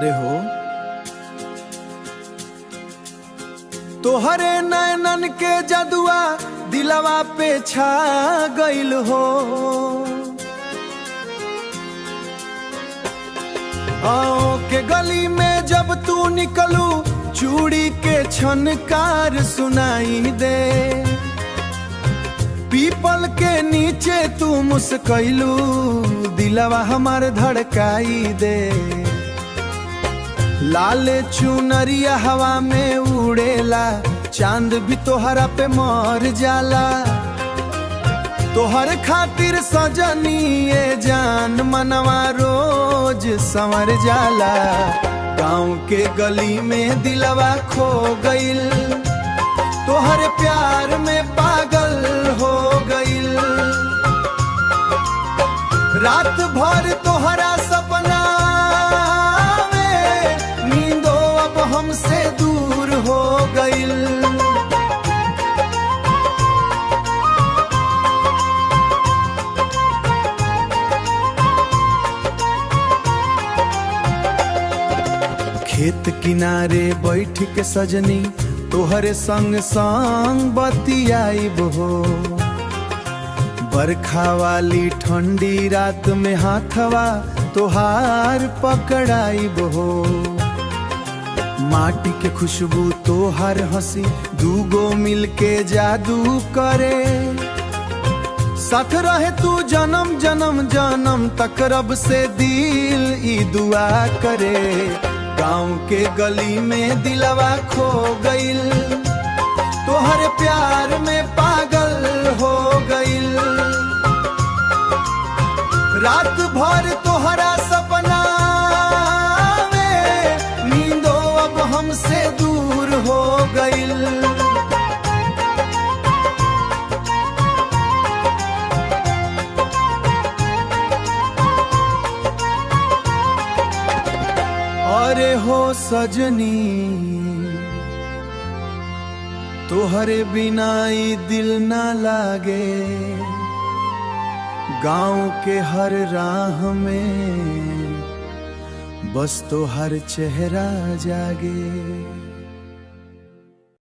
अरे हो तोहरे नैनन के जदुआ दिलवा पे छा गइल हो। आओ के गली में जब तू निकलू चूड़ी के छनकार सुनाई दे। पीपल के नीचे तू मुस्कैलू दिलवा हमार धड़काई दे। लाल चुनरिया हवा में उड़ेला चांद भी तोहरा पे मर जाला। तोहर खातिर सजनी ये जान मनवा रोज संवर जाला। गाँव के गली में दिलवा खो गइल तोहर प्यार में पागल हो गइल। रात भर तोहरा सपना में नींदो अब हमसे दूर हो गइल। खेत किनारे बैठ के सजनी तोहरे संग संग बतियाइब हो। बरखा वाली ठंडी रात में हाथवा तोहार पकड़ाइब हो। माटी के खुशबू तोहार हंसी दूगो मिलके जादू करे। साथ रहे तू जन्म जन्म जन्म तक रब से दिल ई दुआ करे। गाँव के गली में दिलवा खो गइल तोहर प्यार में पागल हो गइल। रात भर तोहरा सपना में नींदो अब हमसे दूर हो गइल। अरे हो सजनी तोहरे बिना ई दिल ना लागे। गाँव के हर राह में बस तोहर चेहरा जागे।